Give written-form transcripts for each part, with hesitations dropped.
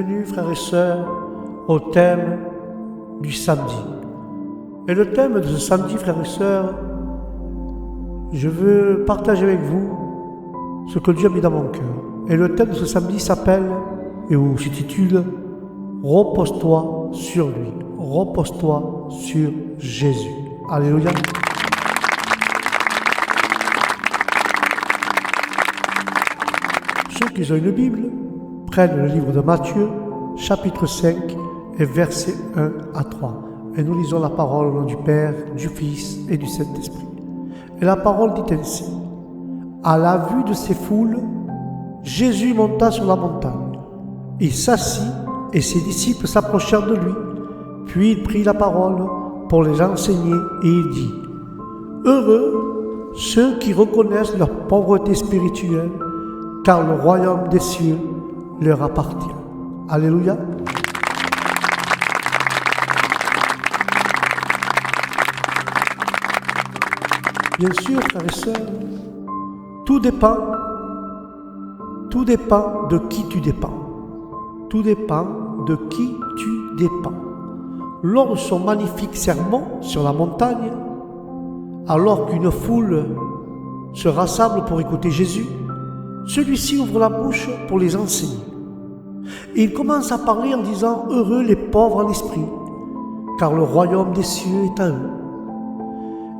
bienvenue frères et sœurs au thème du samedi. Et le thème de ce samedi frères et sœurs, je veux partager avec vous ce que Dieu a mis dans mon cœur. Et le thème de ce samedi s'appelle, et ou s'intitule, repose-toi sur lui. Repose-toi sur Jésus. Alléluia. Ceux qui ont une Bible prennent le livre de Matthieu, chapitre 5, et versets 1 à 3. Et nous lisons la parole au nom du Père, du Fils et du Saint-Esprit. Et la parole dit ainsi. À la vue de ces foules, Jésus monta sur la montagne. Il s'assit et ses disciples s'approchèrent de lui. Puis il prit la parole pour les enseigner et il dit « Heureux ceux qui reconnaissent leur pauvreté spirituelle, car le royaume des cieux leur appartient. » Alléluia. Bien sûr, frères et sœurs, tout dépend de qui tu dépends. Tout dépend de qui tu dépends. Lors de son magnifique sermon sur la montagne, alors qu'une foule se rassemble pour écouter Jésus, celui-ci ouvre la bouche pour les enseigner. Et il commence à parler en disant « Heureux les pauvres en esprit, car le royaume des cieux est à eux. »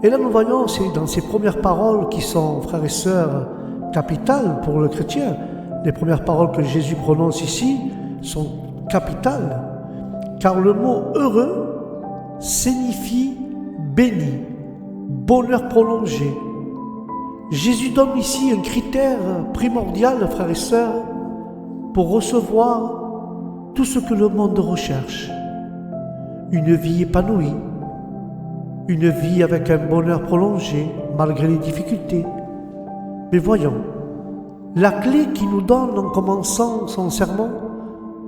Et là nous voyons, c'est dans ces premières paroles qui sont, frères et sœurs, capitales pour le chrétien. Les premières paroles que Jésus prononce ici sont capitales, car le mot « heureux » signifie « béni », « bonheur prolongé ». Jésus donne ici un critère primordial, frères et sœurs, pour recevoir tout ce que le monde recherche. Une vie épanouie, une vie avec un bonheur prolongé, malgré les difficultés. Mais voyons, la clé qu'il nous donne en commençant son sermon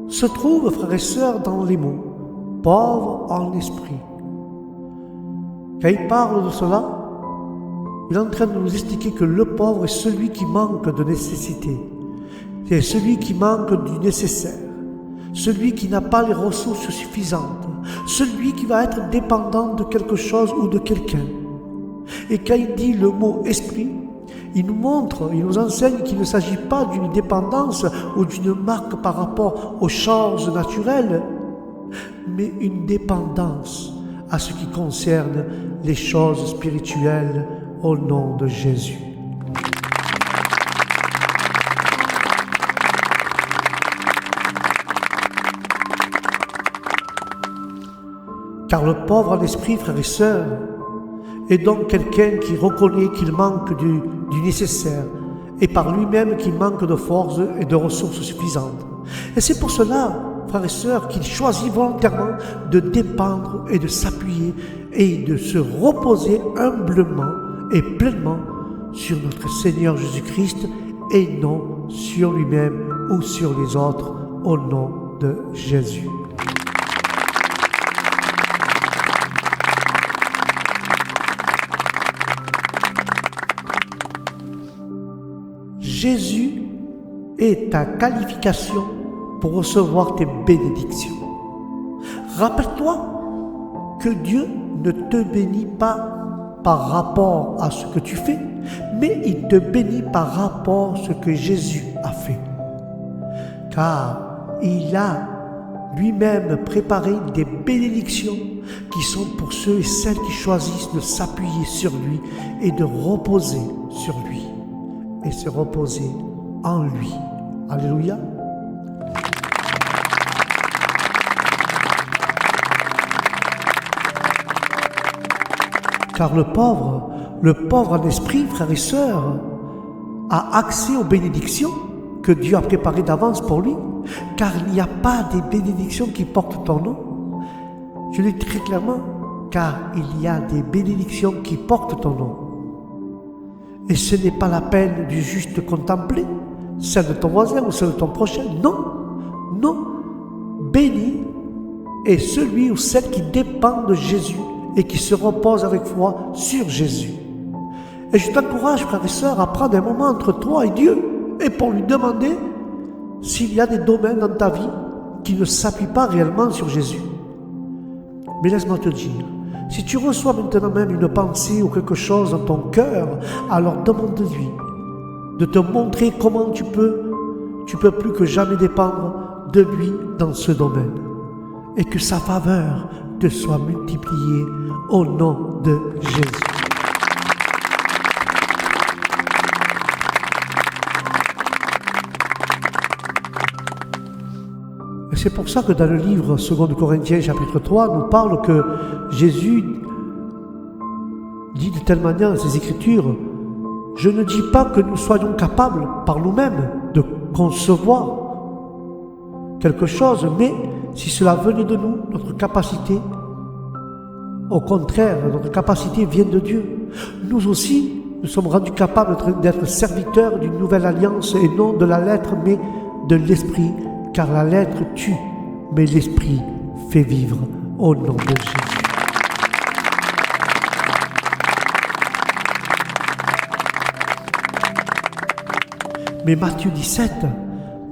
se trouve, frères et sœurs, dans les mots « pauvre en esprit ». Quand il parle de cela, il est en train de nous expliquer que le pauvre est celui qui manque de nécessité. C'est celui qui manque du nécessaire. Celui qui n'a pas les ressources suffisantes. Celui qui va être dépendant de quelque chose ou de quelqu'un. Et quand il dit le mot « esprit », il nous montre, il nous enseigne qu'il ne s'agit pas d'une dépendance ou d'une marque par rapport aux choses naturelles, mais une dépendance à ce qui concerne les choses spirituelles au nom de Jésus. Car le pauvre en esprit, frères et sœurs, est donc quelqu'un qui reconnaît qu'il manque du nécessaire et par lui-même qu'il manque de force et de ressources suffisantes. Et c'est pour cela, frères et sœurs, qu'il choisit volontairement de dépendre et de s'appuyer et de se reposer humblement et pleinement sur notre Seigneur Jésus-Christ et non sur lui-même ou sur les autres au nom de Jésus. Jésus est ta qualification pour recevoir tes bénédictions. Rappelle-toi que Dieu ne te bénit pas par rapport à ce que tu fais, mais il te bénit par rapport à ce que Jésus a fait. Car il a lui-même préparé des bénédictions qui sont pour ceux et celles qui choisissent de s'appuyer sur lui et de reposer sur lui et se reposer en lui. Alléluia. Car le pauvre en esprit, frères et sœurs, a accès aux bénédictions que Dieu a préparées d'avance pour lui, car il n'y a pas des bénédictions qui portent ton nom. Je le dis très clairement, car il y a des bénédictions qui portent ton nom. Et ce n'est pas la peine du juste contempler celle de ton voisin ou celle de ton prochain. Non, non. Béni est celui ou celle qui dépend de Jésus et qui se repose avec foi sur Jésus. Et je t'encourage, frères et sœurs, à prendre un moment entre toi et Dieu et pour lui demander s'il y a des domaines dans ta vie qui ne s'appuie pas réellement sur Jésus. Mais laisse-moi te dire, si tu reçois maintenant même une pensée ou quelque chose dans ton cœur, alors demande-lui de te montrer comment tu peux plus que jamais dépendre de lui dans ce domaine. Et que sa faveur te soit multipliée au nom de Jésus. Et c'est pour ça que dans le livre 2 Corinthiens chapitre 3, nous parle que Jésus dit de telle manière dans ses Écritures, « Je ne dis pas que nous soyons capables par nous-mêmes de concevoir quelque chose, mais si cela venait de nous, notre capacité, au contraire, notre capacité vient de Dieu. Nous aussi, nous sommes rendus capables d'être serviteurs d'une nouvelle alliance et non de la lettre, mais de l'esprit, car la lettre tue, mais l'esprit fait vivre au nom de Jésus. Mais Matthieu 17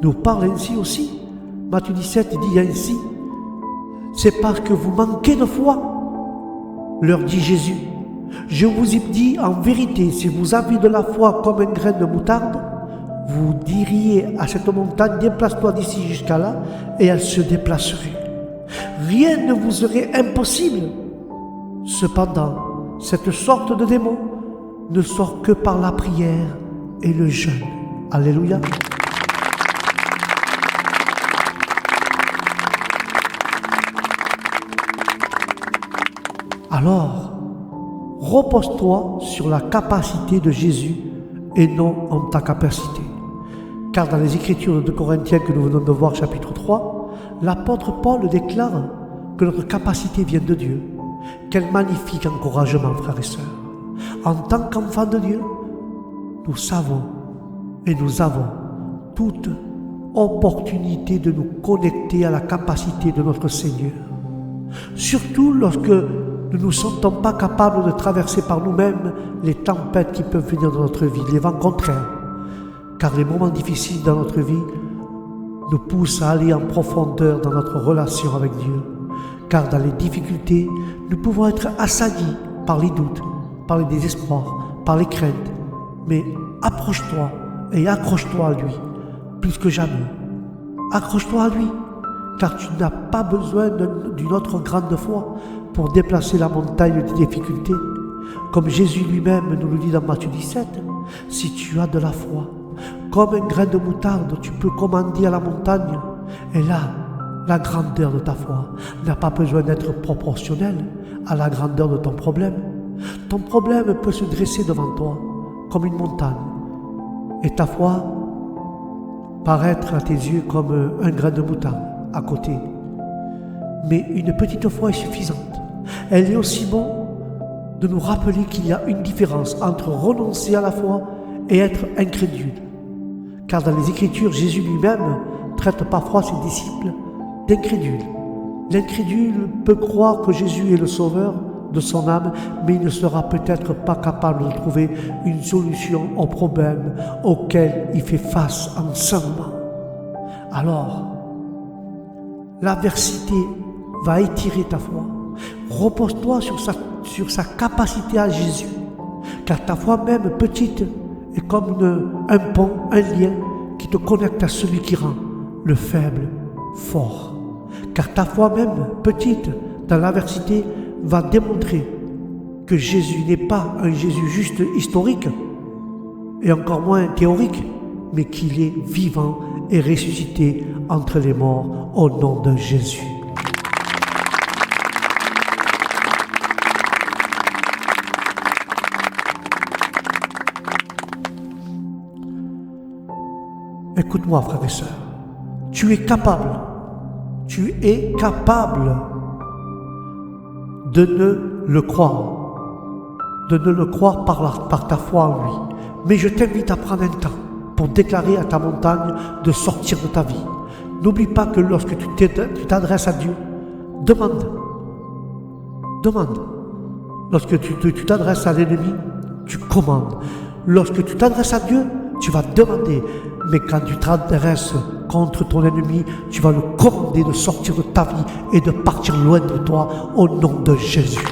nous parle ainsi aussi. Matthieu 17 dit ainsi, « C'est parce que vous manquez de foi, leur dit Jésus. Je vous ai dit en vérité, si vous avez de la foi comme un grain de moutarde, vous diriez à cette montagne, déplace-toi d'ici jusqu'à là, et elle se déplacerait. Rien ne vous serait impossible. Cependant, cette sorte de démon ne sort que par la prière et le jeûne. » Alléluia. Alors, repose-toi sur la capacité de Jésus et non en ta capacité. Car dans les Écritures de 2 Corinthiens que nous venons de voir, chapitre 3, l'apôtre Paul déclare que notre capacité vient de Dieu. Quel magnifique encouragement, frères et sœurs. En tant qu'enfants de Dieu, nous savons et nous avons toute opportunité de nous connecter à la capacité de notre Seigneur. Surtout lorsque nous ne nous sentons pas capables de traverser par nous-mêmes les tempêtes qui peuvent venir dans notre vie, les vents contraires. Car les moments difficiles dans notre vie nous poussent à aller en profondeur dans notre relation avec Dieu. Car dans les difficultés, nous pouvons être assaillis par les doutes, par les désespoirs, par les craintes. Mais approche-toi et accroche-toi à lui, plus que jamais. Accroche-toi à lui, car tu n'as pas besoin d'une autre grande foi pour déplacer la montagne des difficultés. Comme Jésus lui-même nous le dit dans Matthieu 17, si tu as de la foi, comme un grain de moutarde, tu peux commander à la montagne. Et là, la grandeur de ta foi n'a pas besoin d'être proportionnelle à la grandeur de ton problème. Ton problème peut se dresser devant toi comme une montagne. Et ta foi paraître à tes yeux comme un grain de moutarde à côté. Mais une petite foi est suffisante. Elle est aussi bon de nous rappeler qu'il y a une différence entre renoncer à la foi et être incrédule. Car dans les Écritures, Jésus lui-même traite parfois ses disciples d'incrédules. L'incrédule peut croire que Jésus est le sauveur de son âme, mais il ne sera peut-être pas capable de trouver une solution au problème auquel il fait face en ce moment. Alors, l'adversité va étirer ta foi. Repose-toi sur sa capacité à Jésus, car ta foi même petite est comme un pont, un lien qui te connecte à celui qui rend le faible fort. Car ta foi même petite dans l'adversité va démontrer que Jésus n'est pas un Jésus juste historique et encore moins théorique, mais qu'il est vivant et ressuscité entre les morts au nom de Jésus. Écoute-moi, frère et sœur, tu es capable de ne le croire par ta foi en lui. Mais je t'invite à prendre un temps pour déclarer à ta montagne de sortir de ta vie. N'oublie pas que lorsque tu t'adresses à Dieu, demande. Lorsque tu t'adresses à l'ennemi, tu commandes. Lorsque tu t'adresses à Dieu, tu vas demander. Mais quand tu t'adresses contre ton ennemi, tu vas le commander de sortir de ta vie et de partir loin de toi au nom de Jésus.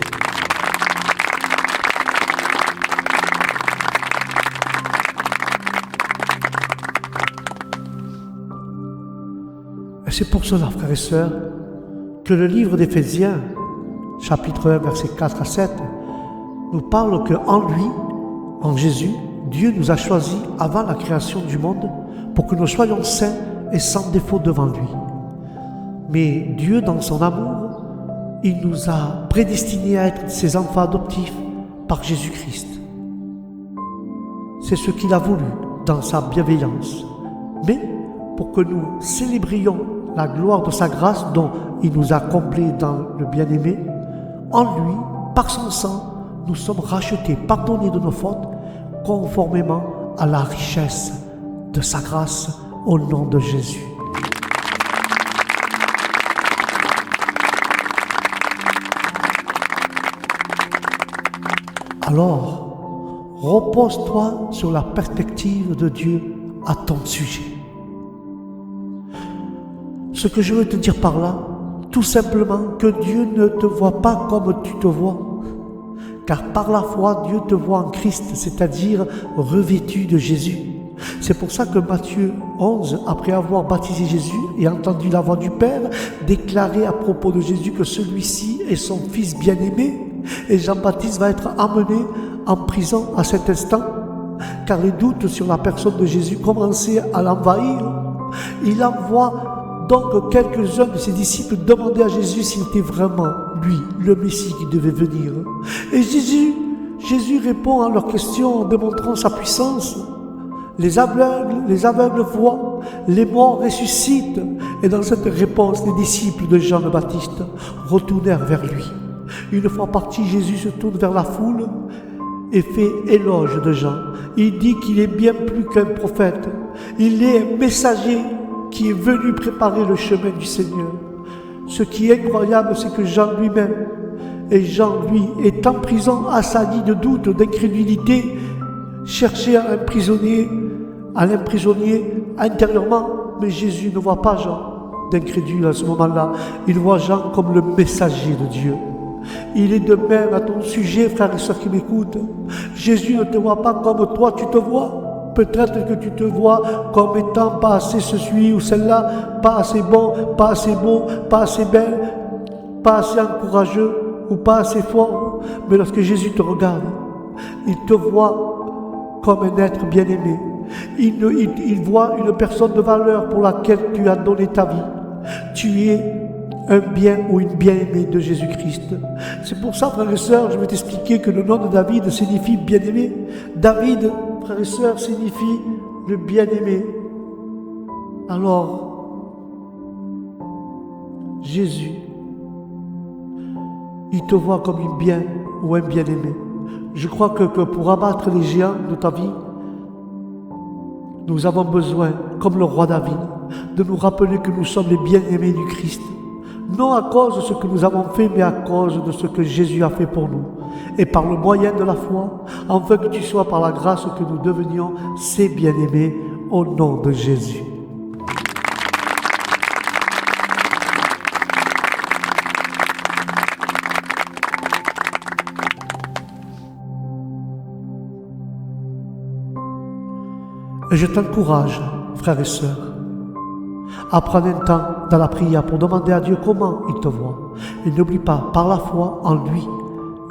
Et c'est pour cela, frères et sœurs, que le livre d'Éphésiens, chapitre 1, versets 4 à 7, nous parle qu'en lui, en Jésus, Dieu nous a choisis avant la création du monde pour que nous soyons saints et sans défaut devant lui. Mais Dieu, dans son amour, il nous a prédestinés à être ses enfants adoptifs par Jésus-Christ. C'est ce qu'il a voulu dans sa bienveillance. Mais pour que nous célébrions la gloire de sa grâce dont il nous a comblés dans le bien-aimé, en lui, par son sang, nous sommes rachetés, pardonnés de nos fautes, conformément à la richesse de sa grâce au nom de Jésus. Alors, repose-toi sur la perspective de Dieu à ton sujet. Ce que je veux te dire par là, tout simplement que Dieu ne te voit pas comme tu te vois. Car par la foi, Dieu te voit en Christ, c'est-à-dire revêtu de Jésus. C'est pour ça que Matthieu 11, après avoir baptisé Jésus et entendu la voix du Père, déclarait à propos de Jésus que celui-ci est son Fils bien-aimé. Et Jean-Baptiste va être amené en prison à cet instant, car les doutes sur la personne de Jésus commençaient à l'envahir. Il envoie donc quelques-uns de ses disciples demander à Jésus s'il était vraiment lui, le Messie qui devait venir. Et Jésus répond à leurs questions en démontrant sa puissance. Les aveugles voient, les morts ressuscitent. Et dans cette réponse, les disciples de Jean le Baptiste retournèrent vers lui. Une fois parti, Jésus se tourne vers la foule et fait éloge de Jean. Il dit qu'il est bien plus qu'un prophète. Il est un messager qui est venu préparer le chemin du Seigneur. Ce qui est incroyable, c'est que Jean lui-même, et Jean, lui, est en prison, assailli de doutes, d'incrédulité, cherchait à l'emprisonner intérieurement, mais Jésus ne voit pas Jean d'incrédule à ce moment-là. Il voit Jean comme le messager de Dieu. Il est de même à ton sujet, frères et sœurs qui m'écoutent. Jésus ne te voit pas comme toi tu te vois. Peut-être que tu te vois comme étant pas assez ceci ou celle-là, pas assez bon, pas assez beau, pas assez belle, pas assez encourageux ou pas assez fort. Mais lorsque Jésus te regarde, il te voit comme un être bien-aimé. Il voit une personne de valeur pour laquelle tu as donné ta vie. Tu es un bien ou une bien-aimée de Jésus-Christ. C'est pour ça, frères et sœurs, je vais t'expliquer que le nom de David signifie bien-aimé. David, frères et sœurs, signifie le bien-aimé. Alors, Jésus, il te voit comme un bien ou un bien-aimé. Je crois que pour abattre les géants de ta vie, nous avons besoin, comme le roi David, de nous rappeler que nous sommes les bien-aimés du Christ. Non à cause de ce que nous avons fait, mais à cause de ce que Jésus a fait pour nous. Et par le moyen de la foi, afin que tu sois par la grâce que nous devenions ses bien-aimés au nom de Jésus. Et je t'encourage, frères et sœurs, à prendre un temps dans la prière pour demander à Dieu comment il te voit. Et n'oublie pas, par la foi en lui,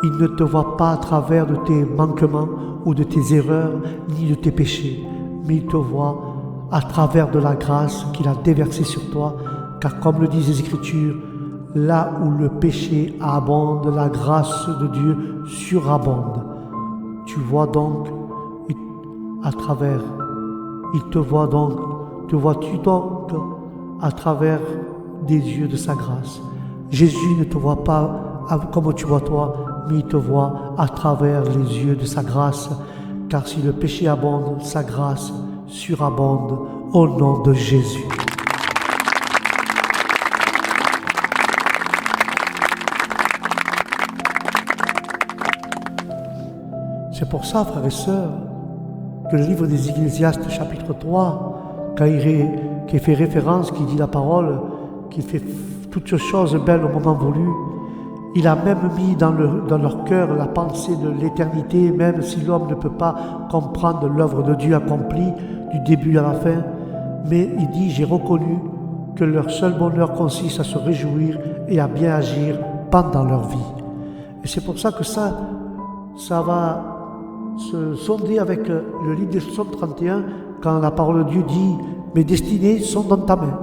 il ne te voit pas à travers de tes manquements ou de tes erreurs, ni de tes péchés, mais il te voit à travers de la grâce qu'il a déversée sur toi, car comme le disent les Écritures, là où le péché abonde, la grâce de Dieu surabonde. Tu vois donc à travers, il te voit donc, te vois-tu donc à travers des yeux de sa grâce. Jésus ne te voit pas comme tu vois toi, mais il te voit à travers les yeux de sa grâce, car si le péché abonde, sa grâce surabonde au nom de Jésus. C'est pour ça, frères et sœurs, que le livre des Ecclésiastes, chapitre 3, qui fait référence, qui dit la parole, qui fait toutes choses belles au moment voulu. Il a même mis dans leur cœur la pensée de l'éternité, même si l'homme ne peut pas comprendre l'œuvre de Dieu accomplie du début à la fin. Mais il dit, j'ai reconnu que leur seul bonheur consiste à se réjouir et à bien agir pendant leur vie. Et c'est pour ça que ça va se sonder avec le livre des Psaumes 31, quand la parole de Dieu dit, mes destinées sont dans ta main.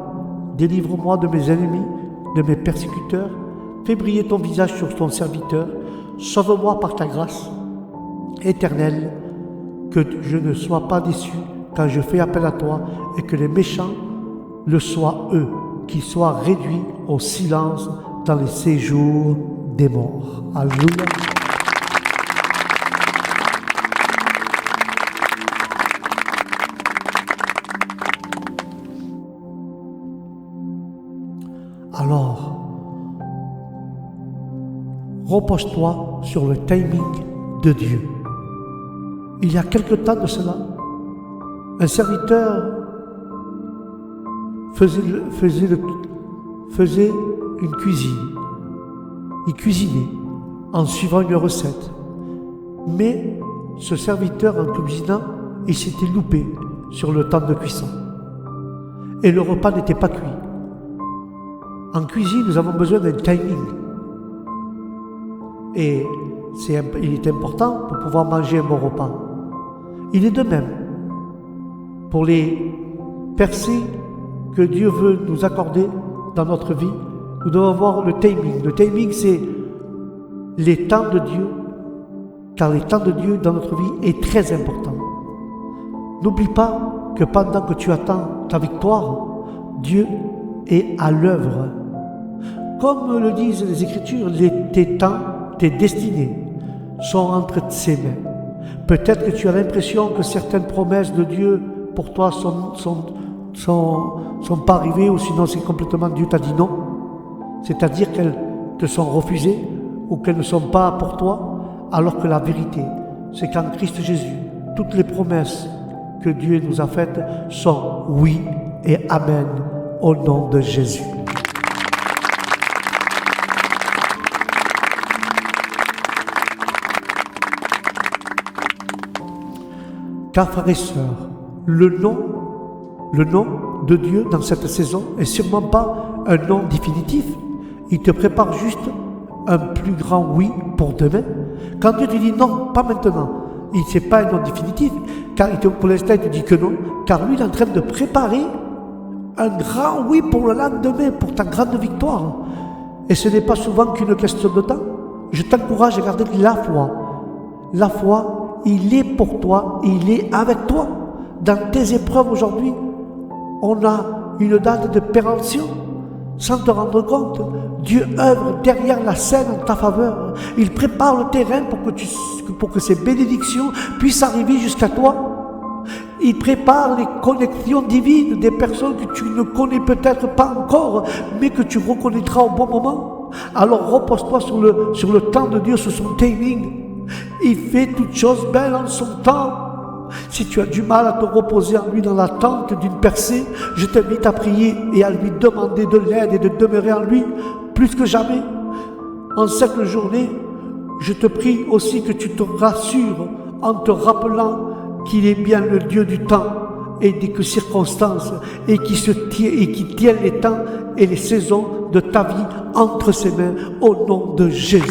Délivre-moi de mes ennemis, de mes persécuteurs. Fais briller ton visage sur ton serviteur. Sauve-moi par ta grâce éternelle, que je ne sois pas déçu quand je fais appel à toi et que les méchants le soient eux, qu'ils soient réduits au silence dans les séjours des morts. Alléluia. Alors, repose-toi sur le timing de Dieu. Il y a quelque temps de cela, un serviteur faisait une cuisine. Il cuisinait en suivant une recette. Mais ce serviteur, en cuisinant, il s'était loupé sur le temps de cuisson. Et le repas n'était pas cuit. En cuisine, nous avons besoin d'un timing. Et il est important pour pouvoir manger un bon repas. Il est de même pour les percées que Dieu veut nous accorder dans notre vie. Nous devons avoir le timing. Le timing, c'est les temps de Dieu, car les temps de Dieu dans notre vie est très important. N'oublie pas que pendant que tu attends ta victoire, Dieu est à l'œuvre. Comme le disent les Écritures, tes temps, tes destinées sont entre ses mains. Peut-être que tu as l'impression que certaines promesses de Dieu pour toi sont pas arrivées, ou sinon c'est complètement Dieu t'a dit non. C'est-à-dire qu'elles te sont refusées ou qu'elles ne sont pas pour toi, alors que la vérité, c'est qu'en Christ Jésus, toutes les promesses que Dieu nous a faites sont oui et amen au nom de Jésus. Car frères et sœurs, le nom de Dieu dans cette saison est sûrement pas un nom définitif. Il te prépare juste un plus grand oui pour demain. Quand Dieu te dit non, pas maintenant, c'est pas un nom définitif, car pour l'instant il te dit que non, car lui il est en train de préparer un grand oui pour le lendemain, pour ta grande victoire. Et ce n'est pas souvent qu'une question de temps. Je t'encourage à garder la foi. La foi, il est pour toi, il est avec toi. Dans tes épreuves aujourd'hui, on a une date de péremption. Sans te rendre compte, Dieu œuvre derrière la scène en ta faveur. Il prépare le terrain pour que ces bénédictions puissent arriver jusqu'à toi. Il prépare les connexions divines des personnes que tu ne connais peut-être pas encore, mais que tu reconnaîtras au bon moment. Alors repose-toi sur le temps de Dieu, sur son timing. Il fait toutes choses belles en son temps. Si tu as du mal à te reposer en lui dans l'attente d'une percée, je t'invite à prier et à lui demander de l'aide et de demeurer en lui plus que jamais. En cette journée, je te prie aussi que tu te rassures en te rappelant qu'il est bien le Dieu du temps et des circonstances et qui tient les temps et les saisons de ta vie entre ses mains au nom de Jésus.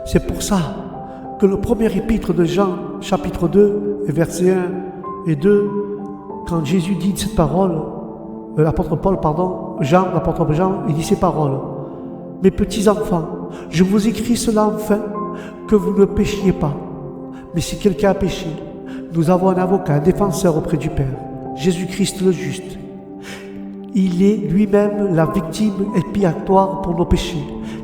C'est pour ça que le premier épître de Jean, chapitre 2, versets 1 et 2, quand Jésus dit cette parole, l'apôtre Jean, il dit ces paroles. Mes petits enfants, je vous écris cela enfin, que vous ne péchiez pas. Mais si quelqu'un a péché, nous avons un avocat, un défenseur auprès du Père, Jésus-Christ le juste. Il est lui-même la victime expiatoire pour nos péchés,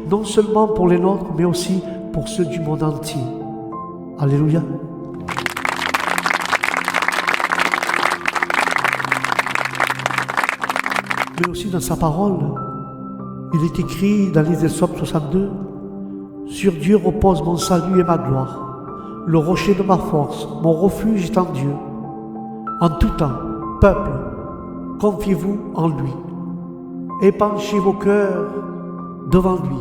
non seulement pour les nôtres, mais aussi pour ceux du monde entier. Alléluia. Mais aussi dans sa parole, il est écrit dans les Psaumes 62, Sur Dieu repose mon salut et ma gloire. Le rocher de ma force, mon refuge est en Dieu. En tout temps, peuple, confiez-vous en lui. Épanchez vos cœurs devant lui.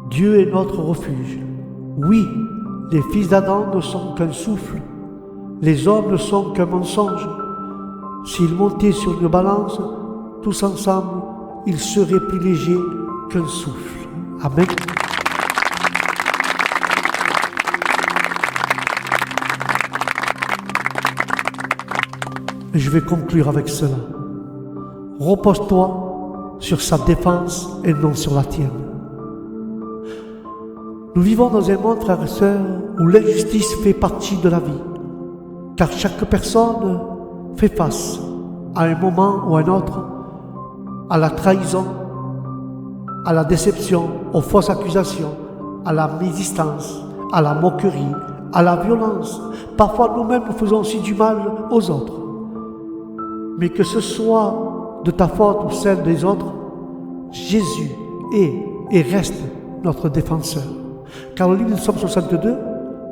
Dieu est notre refuge. Oui, les fils d'Adam ne sont qu'un souffle. Les hommes ne sont qu'un mensonge. S'ils montaient sur une balance, tous ensemble, ils seraient plus légers qu'un souffle. Amen. Et je vais conclure avec cela. Repose-toi sur sa défense et non sur la tienne. Nous vivons dans un monde, frères et sœurs, où l'injustice fait partie de la vie. Car chaque personne fait face, à un moment ou à un autre, à la trahison, à la déception, aux fausses accusations, à la mésistance, à la moquerie, à la violence. Parfois nous-mêmes nous faisons aussi du mal aux autres. Mais que ce soit de ta faute ou celle des autres, Jésus est et reste notre défenseur. Car au livre de Psaume 62,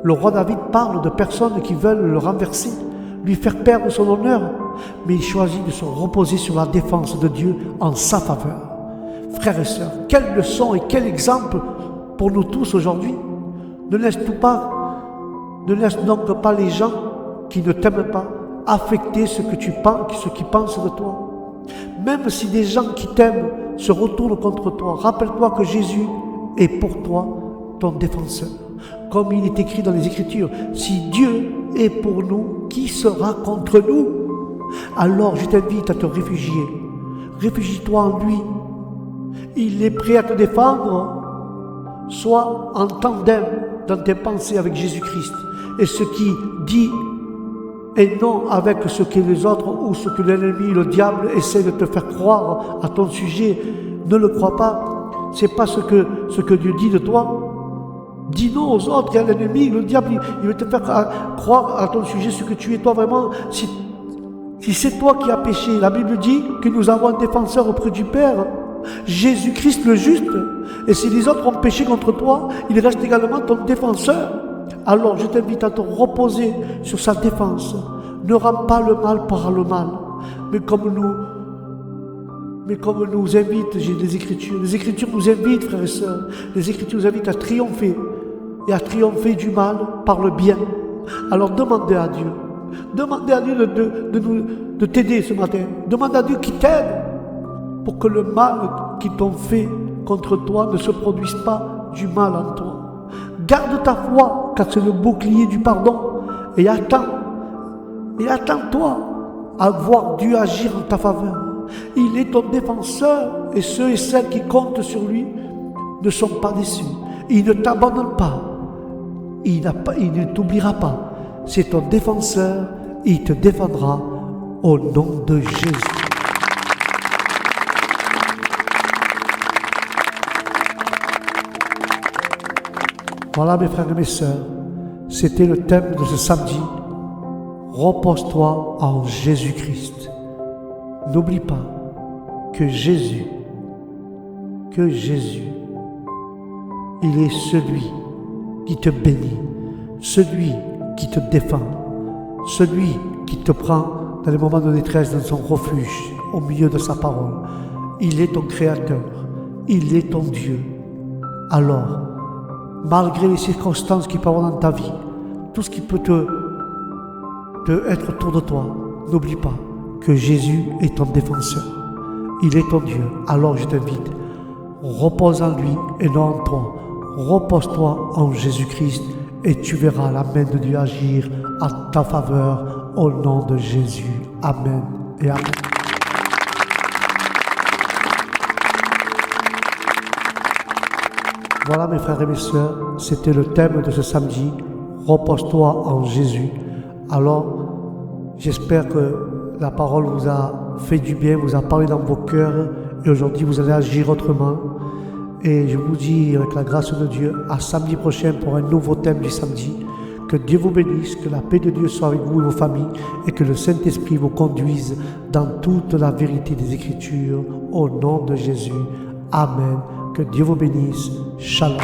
le roi David parle de personnes qui veulent le renverser, lui faire perdre son honneur, mais il choisit de se reposer sur la défense de Dieu en sa faveur. Frères et sœurs, quelle leçon et quel exemple pour nous tous aujourd'hui. Ne laisse donc pas les gens qui ne t'aiment pas affecter ce que tu penses, ce qu'ils pensent de toi. Même si des gens qui t'aiment se retournent contre toi, rappelle-toi que Jésus est pour toi ton défenseur. Comme il est écrit dans les Écritures, si Dieu est pour nous, qui sera contre nous? Alors je t'invite à te réfugier. Réfugie-toi en lui. Il est prêt à te défendre. Sois en tandem dans tes pensées avec Jésus-Christ. Et ce qui dit et non avec ce que les autres ou ce que l'ennemi, le diable, essaie de te faire croire à ton sujet. Ne le crois pas. C'est pas ce que Dieu dit de toi. Dis non aux autres, il y a l'ennemi, le diable, il veut te faire croire à ton sujet ce que tu es toi vraiment. Si c'est toi qui as péché, la Bible dit que nous avons un défenseur auprès du Père, Jésus-Christ le juste. Et si les autres ont péché contre toi, il reste également ton défenseur. Alors je t'invite à te reposer sur sa défense. Ne rends pas le mal par le mal, mais comme nous invitent, j'ai les Écritures nous invitent, frères et sœurs, les Écritures nous invitent à triompher, et à triompher du mal par le bien. Alors demandez à Dieu de t'aider ce matin. Demande à Dieu qu'il t'aide pour que le mal qu'ils t'ont fait contre toi ne se produise pas du mal en toi. Garde ta foi, car c'est le bouclier du pardon, et attends-toi à voir Dieu agir en ta faveur. Il est ton défenseur, et ceux et celles qui comptent sur lui ne sont pas déçus. Il ne t'abandonne pas. Il ne t'oubliera pas. C'est ton défenseur, il te défendra au nom de Jésus. Voilà mes frères et mes sœurs, c'était le thème de ce samedi. Repose-toi en Jésus-Christ. N'oublie pas que Jésus, il est celui qui te bénit, celui qui te défend, celui qui te prend dans les moments de détresse dans son refuge, au milieu de sa parole. Il est ton Créateur, il est ton Dieu. Alors, malgré les circonstances qui peuvent avoir dans ta vie, tout ce qui peut être autour de toi, n'oublie pas que Jésus est ton défenseur. Il est ton Dieu. Alors je t'invite, repose en lui et non en toi. Repose-toi en Jésus-Christ et tu verras la main de Dieu agir à ta faveur au nom de Jésus. Amen et amen. Voilà mes frères et mes sœurs, c'était le thème de ce samedi. Repose-toi en Jésus. Alors, j'espère que la parole vous a fait du bien, vous a parlé dans vos cœurs et aujourd'hui vous allez agir autrement. Et je vous dis avec la grâce de Dieu à samedi prochain pour un nouveau thème du samedi. Que Dieu vous bénisse, que la paix de Dieu soit avec vous et vos familles et que le Saint-Esprit vous conduise dans toute la vérité des Écritures au nom de Jésus. Amen. Que Dieu vous bénisse. Shalom.